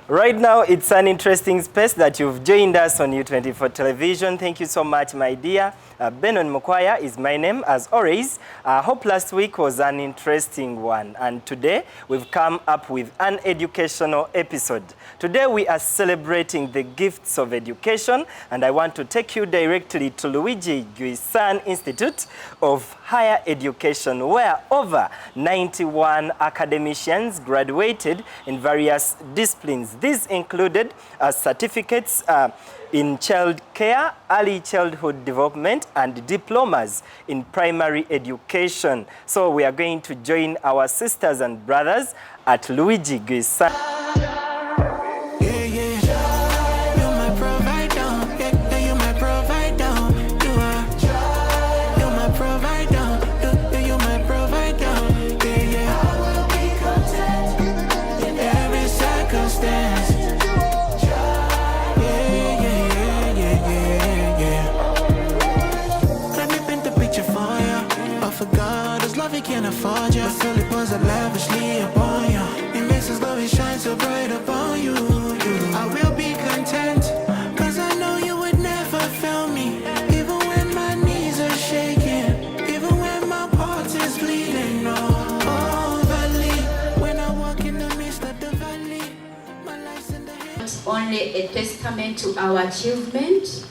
Right now, it's an interesting space that you've joined us on U24 television. Thank you so much, my dear. Benon Mukwaya is my name, as always. I hope last week was an interesting one. And today, we've come up with an educational episode. Today, we are celebrating the gifts of education. And I want to take you directly to Luigi Giussani Institute of Higher Education, where over 91 academicians graduated in various disciplines. These included certificates in child care, early childhood development, and diplomas in primary education. So we are going to join our sisters and brothers at Luigi Giussani. Can't afford you, but Philip was lavishly upon you. It makes His glory shine so bright upon you. I will be content, cause I know you would never fail me. Even when my knees are shaking, even when my heart is bleeding. Oh, valley, when I walk in the midst of the valley, my life's in the hands. Only a testament to our achievement,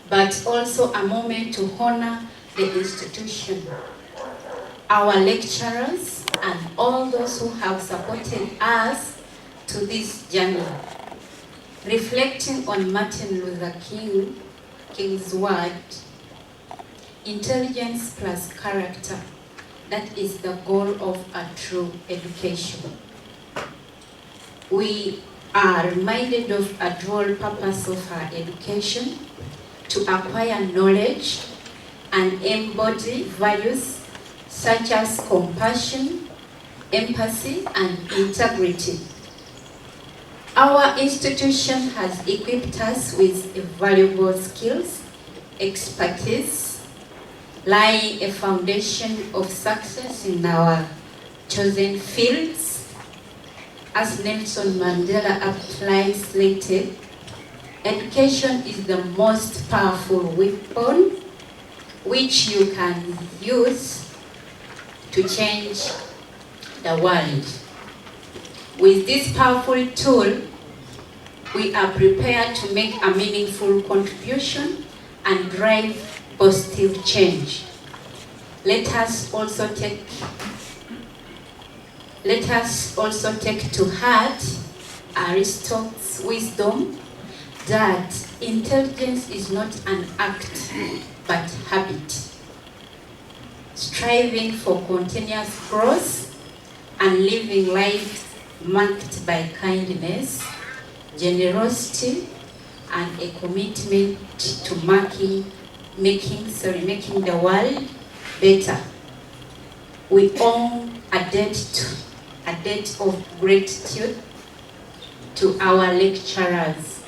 but also a moment to honor the institution, our lecturers, and all those who have supported us to this journey. Reflecting on Martin Luther King's word, intelligence plus character, that is the goal of a true education. We are reminded of a dual purpose of our education: to acquire knowledge and embody values such as compassion, empathy, and integrity. Our institution has equipped us with valuable skills, expertise, laying a foundation of success in our chosen fields. As Nelson Mandela aptly stated, education is the most powerful weapon which you can use to change the world. With this powerful tool, we are prepared to make a meaningful contribution and drive positive change. Let us also take to heart Aristotle's wisdom that intelligence is not an act but habit. Striving for continuous growth and living life marked by kindness, generosity, and a commitment to making the world better. We owe a debt of gratitude to our lecturers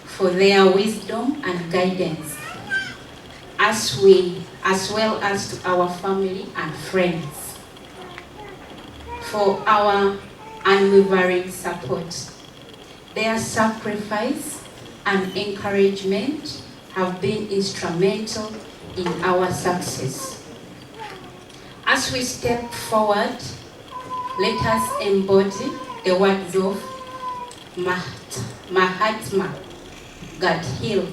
for their wisdom and guidance, as well as to our family and friends for our unwavering support. Their sacrifice and encouragement have been instrumental in our success. As we step forward, let us embody the words of Mahatma Gandhi: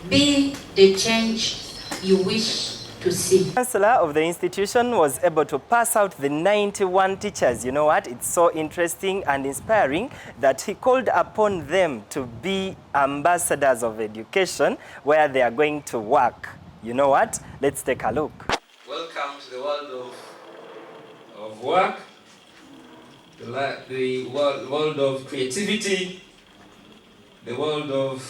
be the change you wish to see. The Chancellor of the institution was able to pass out the 91 teachers. You know what? It's so interesting and inspiring that he called upon them to be ambassadors of education where they are going to work. You know what? Let's take a look. Welcome to the world of work, the world of creativity, the world of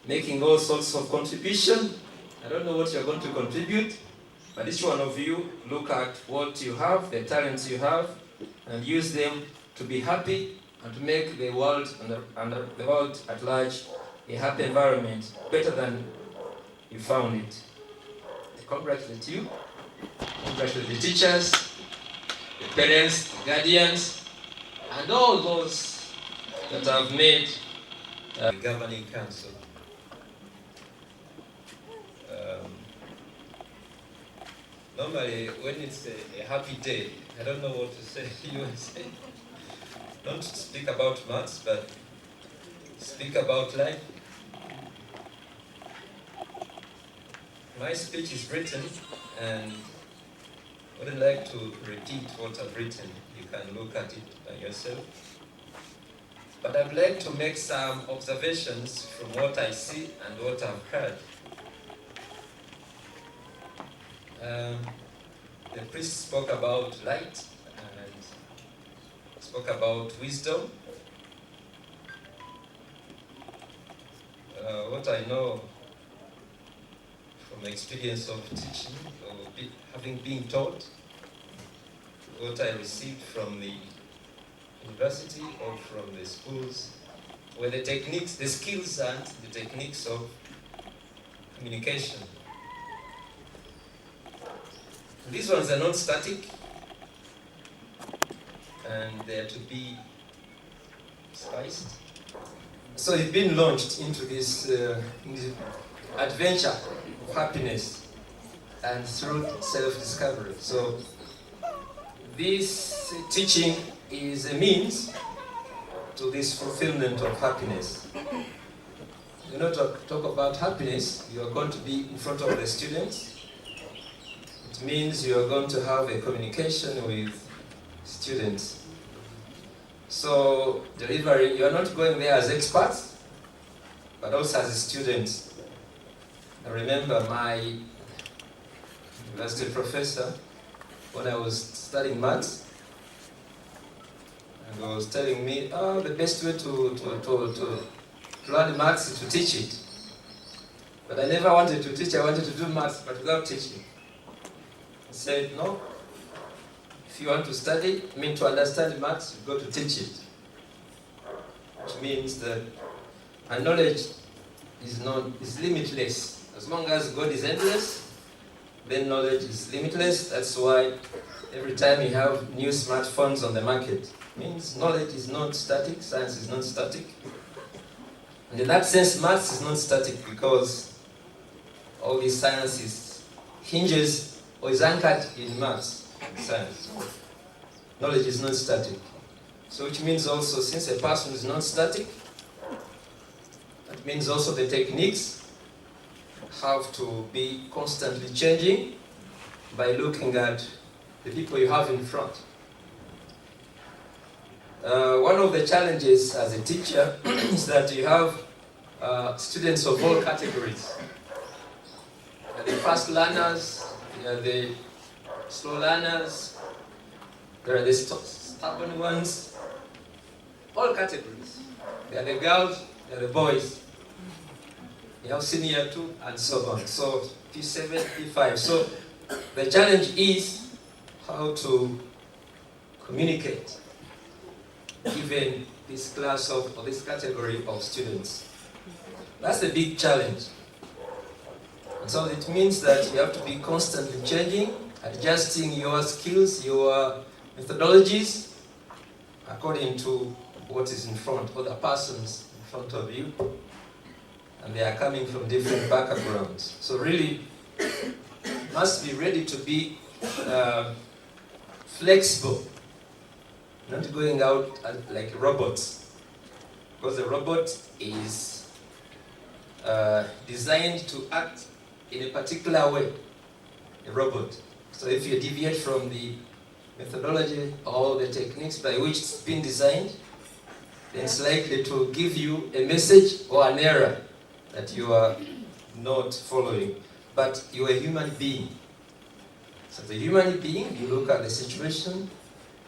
making all sorts of contribution. I don't know what you're going to contribute, but each one of you look at what you have, the talents you have, and use them to be happy and to make the world and the world at large a happy environment, better than you found it. I congratulate you, congratulate the teachers, the parents, the guardians, and all those that have made the governing council. Normally, when it's a happy day, I don't know what to say. You will say, don't speak about maths, but speak about life. My speech is written, and I wouldn't like to repeat what I've written. You can look at it by yourself. But I'd like to make some observations from what I see and what I've heard. The priest spoke about light and spoke about wisdom. What I know from the experience of teaching or having been taught, what I received from the university or from the schools, were the techniques, the skills and the techniques of communication. These ones are not static, and they are to be spiced. So it's been launched into this adventure of happiness and through self-discovery. So this teaching is a means to this fulfillment of happiness. You know, to talk about happiness, you are going to be in front of the students. It means you are going to have a communication with students. So delivery, you are not going there as experts, but also as students. I remember my university professor, when I was studying maths, and he was telling me, the best way to learn maths is to teach it. But I never wanted to teach, I wanted to do maths, but without teaching. He said, no, if you want to study, to understand maths, you've got to teach it. Which means that our knowledge is limitless. As long as God is endless, then knowledge is limitless. That's why every time you have new smartphones on the market, it means knowledge is not static, science is not static. And in that sense, maths is not static, because all these sciences hinges or is anchored in maths and science. Knowledge is not static. So which means also, since a person is not static, that means also the techniques have to be constantly changing by looking at the people you have in front. One of the challenges as a teacher is that you have students of all categories. There are the fast learners, there are the slow learners, there are the stubborn ones, all categories. There are the girls, there are the boys. You have senior 2 and so on. So P7, P5. So the challenge is how to communicate given this class of, or this category of students. That's the big challenge. And so it means that you have to be constantly changing, adjusting your skills, your methodologies, according to what is in front, or the persons in front of you. And they are coming from different backgrounds. So really, must be ready to be flexible, not going out like robots, because a robot is designed to act in a particular way, a robot. So if you deviate from the methodology or the techniques by which it's been designed, then it's likely to give you a message or an error that you are not following. But you're a human being. So the human being, you look at the situation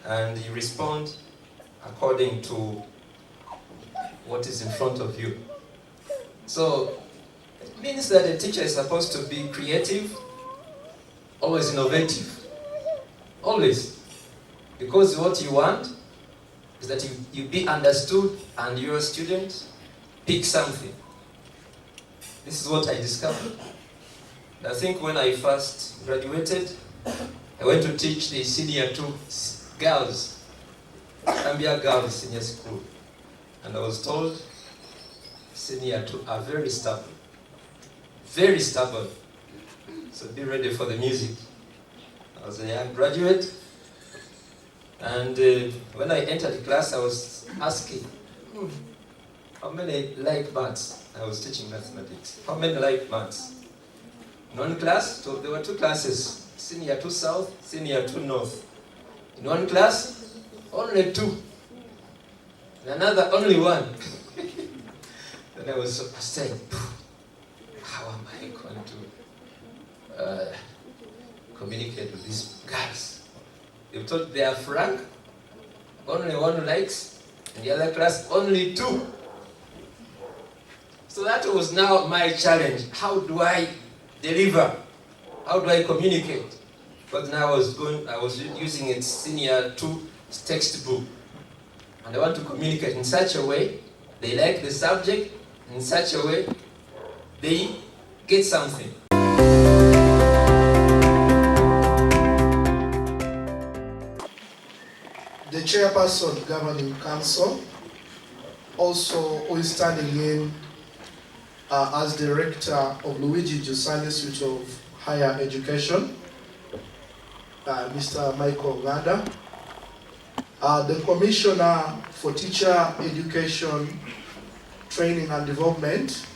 and you respond according to what is in front of you. So it means that a teacher is supposed to be creative, always innovative, always. Because what you want is that you be understood and your student pick something. This is what I discovered. I think when I first graduated, I went to teach the senior 2 girls. Cambia Girls Senior School. And I was told senior two are very stubborn. Very stubborn. So be ready for the music. I was a young graduate. And when I entered class, I was asking, how many like maths? I was teaching mathematics. How many like maths? In one class, so there were two classes, senior 2 South, senior 2 North. In one class, only 2. In another, only 1. Then I was saying, how am I going to communicate with these guys? They thought they are frank, only 1 likes, in the other class, only 2. So that was now my challenge. How do I deliver? How do I communicate? But now I was using its senior 2 textbook. And I want to communicate in such a way, they like the subject, in such a way, they get something. The chairperson governing council, also who is standing in as director of Luigi Giussani Institute of Higher Education, Mr. Michael Nganda, the commissioner for teacher education, training and development,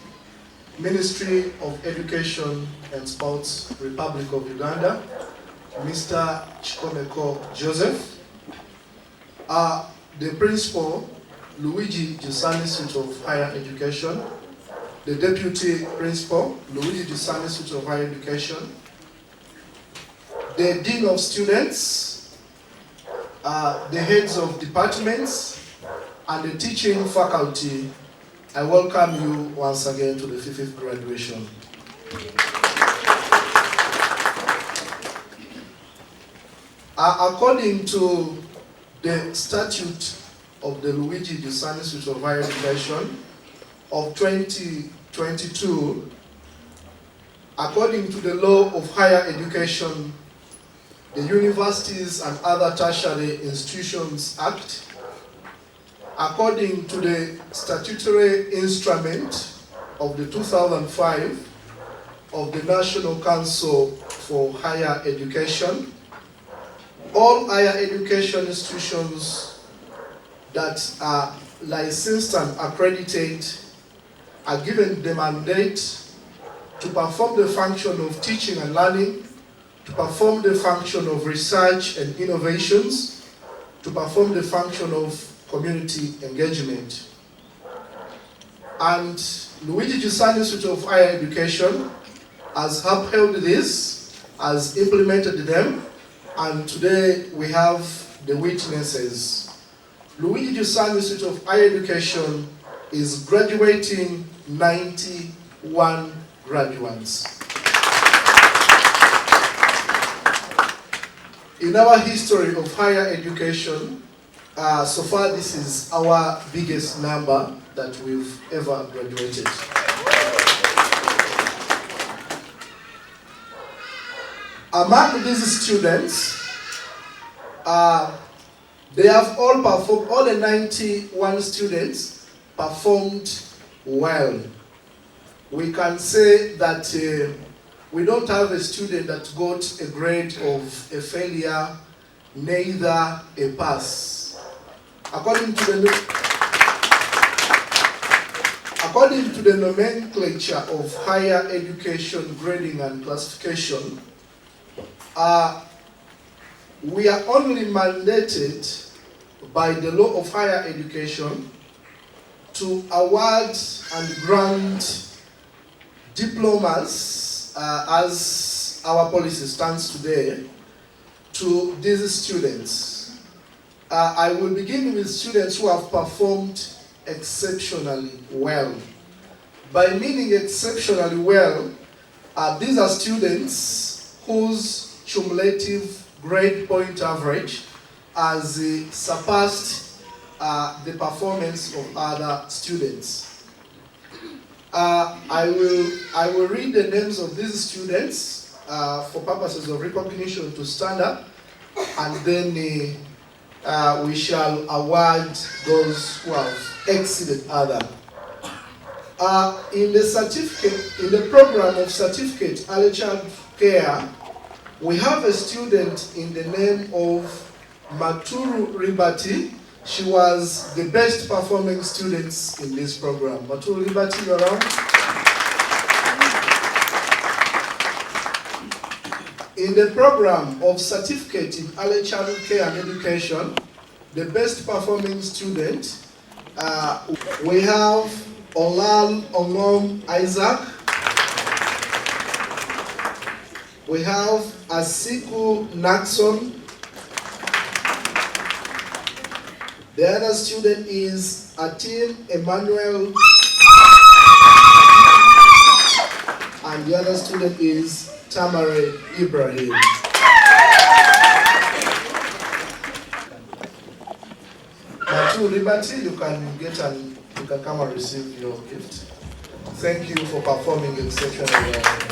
Ministry of Education and Sports, Republic of Uganda, Mr. Chikomeko Joseph, the principal, Luigi Giussani Institute of Higher Education, the deputy principal, Luigi Giussani Institute of Higher Education, the dean of students, the heads of departments, and the teaching faculty. I welcome you once again to the 5th graduation. According to the statute of the Luigi Giussani Institute of Higher Education of 2022, according to the law of higher education, the Universities and Other Tertiary Institutions Act, according to the statutory instrument of the 2005 of the National Council for Higher Education, all higher education institutions that are licensed and accredited are given the mandate to perform the function of teaching and learning, to perform the function of research and innovations, to perform the function of community engagement. And Luigi Giussani Institute of Higher Education has upheld this, has implemented them, and today we have the witnesses. Luigi Giussani Institute of Higher Education is graduating 91 graduates. In our history of higher education, so far this is our biggest number that we've ever graduated. Among these students, they have all performed, all the 91 students performed well. We can say that we don't have a student that got a grade of a failure, neither a pass. According to the nomenclature of higher education grading and classification, we are only mandated by the law of higher education to award and grant diplomas, as our policy stands today, to these students. I will begin with students who have performed exceptionally well. By meaning exceptionally well, these are students whose cumulative grade point average has surpassed the performance of other students. I will read the names of these students for purposes of recognition to stand up, and then we shall award those who have exceeded other. In the program of certificate early child care, we have a student in the name of Maturu Ribati. She was the best performing students in this program. Maturu Ribati, you around? In the program of certificate in early childhood care and education, the best performing student, we have Olal Ongom Isaac. We have Asiku Naxon. The other student is Atin Emmanuel. And the other student is Tamare Ibrahim. Matu Liberty, you can come and receive your gift. Thank you for performing exceptionally well.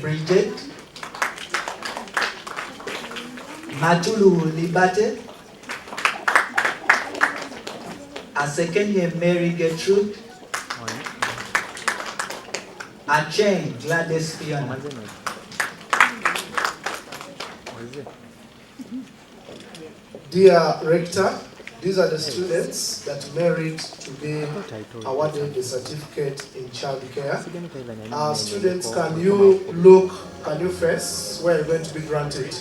Bridget, Matulu Libate, a second year Mary Gertrude, a chain Gladys Fiona. Dear Rector, these are the students that merit to be awarded the certificate in child care. Students, can you face where you're going to be granted?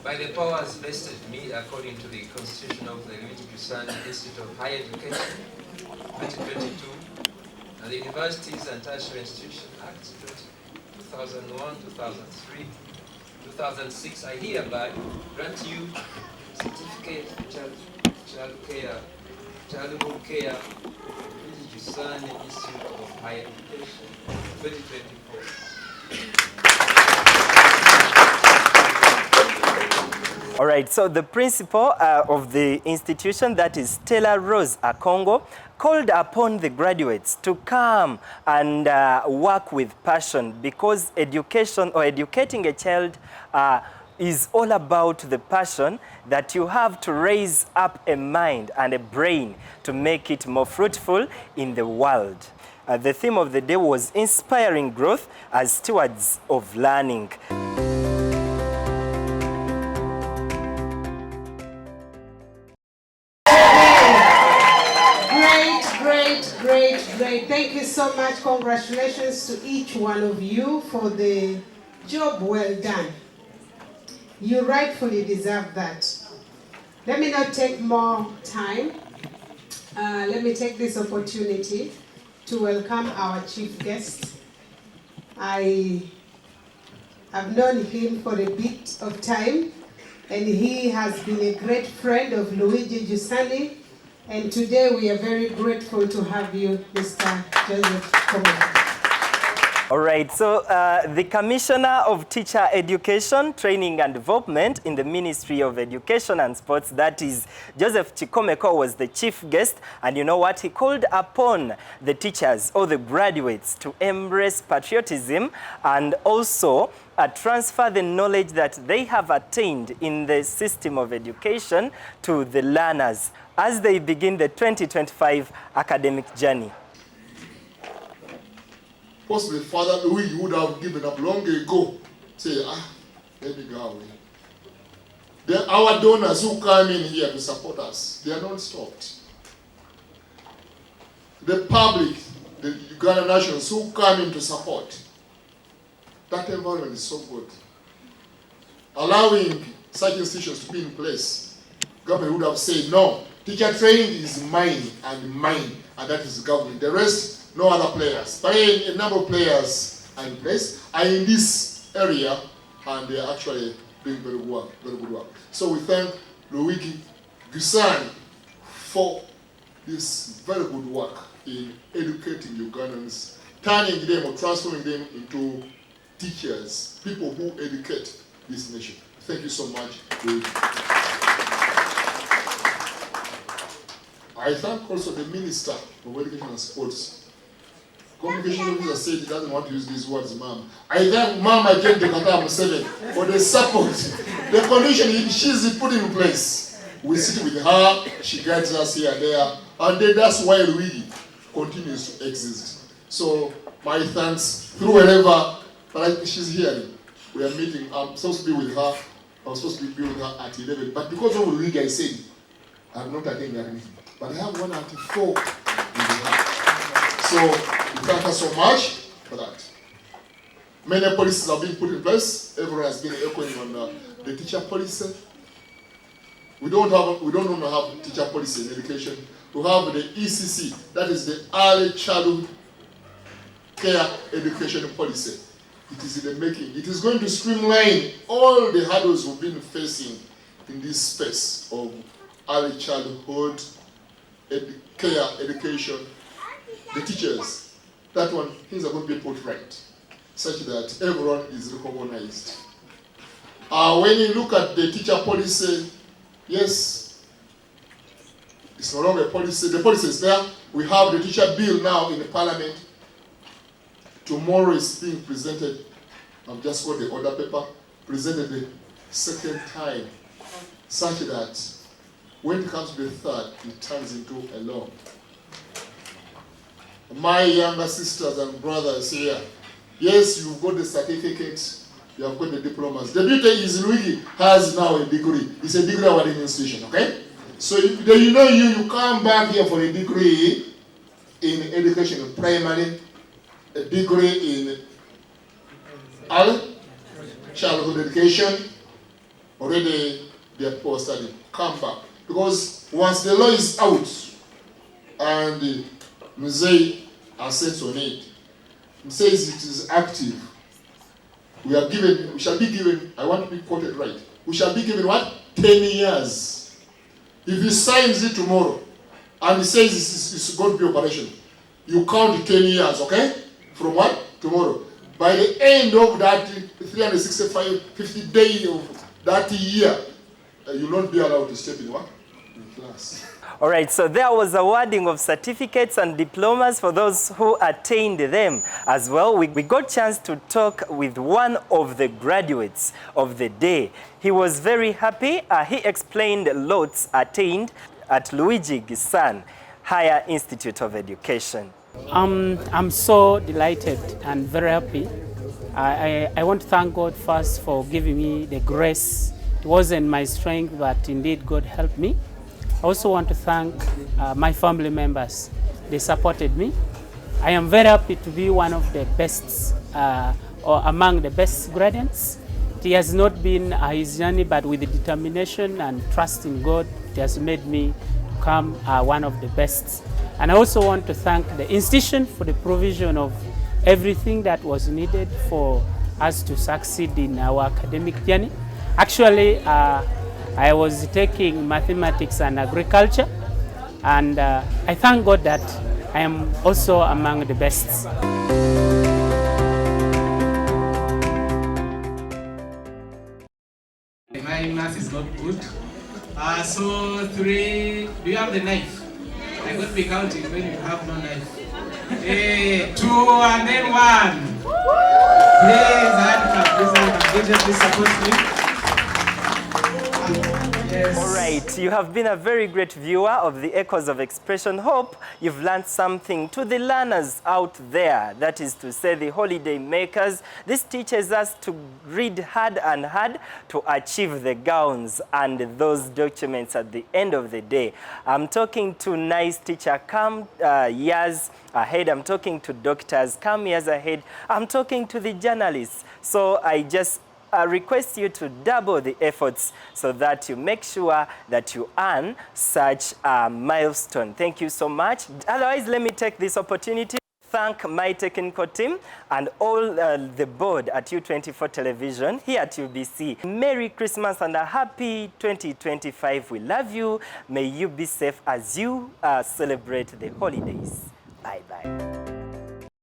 By the powers vested in me according to the Constitution of the Luigi Giussani Institute of Higher Education, 2022, and the Universities and Tertiary Institution Act, 2001, 2003, 2006, I hereby grant you certificate childhood care, Luigi Giussani Institute of Higher Education, 2024. All right, so the principal of the institution, that is Stella Rose Akongo, called upon the graduates to come and work with passion, because education or educating a child is all about the passion that you have to raise up a mind and a brain to make it more fruitful in the world. The theme of the day was inspiring growth as stewards of learning. Great. Thank you so much. Congratulations to each one of you for the job well done. You rightfully deserve that. Let me not take more time. Let me take this opportunity to welcome our chief guest. I have known him for a bit of time, and he has been a great friend of Luigi Giussani. And today we are very grateful to have you, Mr. Joseph Komeko. All right, so the Commissioner of Teacher Education, Training and Development in the Ministry of Education and Sports, that is Joseph Chikomeko, was the chief guest. And you know what? He called upon the teachers or the graduates to embrace patriotism and also transfer the knowledge that they have attained in the system of education to the learners as they begin the 2025 academic journey. Possibly Father Louis would have given up long ago. Say, let me go away. Then our donors who come in here to support us, they are not stopped. The public, the Uganda nationals who come in to support, that environment is so good. Allowing such institutions to be in place, government would have said, no, teacher training is mine, and that is government. The rest, no other players. But a number of players are in place, are in this area, and they are actually doing very good work. So we thank Luigi Giussani for this very good work in educating Ugandans, turning them or transforming them into teachers, people who educate this nation. Thank you so much, Luigi. I thank also the Minister of Education and Sports. Communication officer said he doesn't want to use these words, ma'am. I thank Mama Jane Museveni for the support, the condition she's put in place. We sit with her, she guides us here and there, and then that's why Luigi continues to exist. So my thanks through wherever she's here. We are meeting. I'm supposed to be with her. I was supposed to be with her at 11, but because of Luigi, I said I'm not attending that meeting. But I have one at 4 with her. So we thank her so much for that. Many policies have been put in place. Everyone has been echoing on the teacher policy. We don't want to have teacher policy in education. We have the ECC, that is the Early Childhood Care Education Policy. It is in the making. It is going to streamline all the hurdles we've been facing in this space of early childhood care education. The teachers, that one, things are going to be put right, such that everyone is recognized. When you look at the teacher policy, yes, it's no longer a policy. The policy is there. We have the teacher bill now in the parliament. Tomorrow is being presented. I've just got the order paper, presented the second time, such that when it comes to the third, it turns into a law. My younger sisters and brothers here, yes, you've got the certificates, you have got the diplomas. The beauty is Luigi has now a degree. It's a degree awarding institution, okay? So you come back here for a degree in education in primary, a degree in early childhood education, already they are people studying. Come back. Because once the law is out and Mzee has said on it, it says it is active. We shall be given, I want to be quoted right, we shall be given what? 10 years. If he signs it tomorrow and he says it's going to be operation, you count 10 years, okay? From what? Tomorrow. By the end of that 365, 50 days of that year, you will not be allowed to step in what? In class. All right, so there was awarding of certificates and diplomas for those who attained them as well. We got a chance to talk with one of the graduates of the day. He was very happy. He explained lots attained at Luigi Giussani Higher Institute of Education. I'm so delighted and very happy. I want to thank God first for giving me the grace. It wasn't my strength, but indeed God helped me. I also want to thank my family members. They supported me. I am very happy to be one of the best or among the best graduates. It has not been his journey, but with the determination and trust in God, it has made me become one of the best. And I also want to thank the institution for the provision of everything that was needed for us to succeed in our academic journey. Actually, I was taking mathematics and agriculture, and I thank God that I am also among the best. My math is not good. So 3, do you have the knife? I'm going to be counting when you have no knife. 2 and then 1. Please, hand please support me. Yes. All right, you have been a very great viewer of the Echoes of Expression. Hope you've learned something. To the learners out there, that is to say the holiday makers, this teaches us to read hard and hard to achieve the gowns and those documents at the end of the day. I'm talking to nice teacher, come years ahead. I'm talking to doctors, come years ahead. I'm talking to the journalists. So I just request you to double the efforts so that you make sure that you earn such a milestone. Thank you so much. Otherwise, let me take this opportunity to thank my technical team and all the board at U24 Television here at UBC. Merry Christmas and a happy 2025. We love you. May you be safe as you celebrate the holidays. Bye-bye.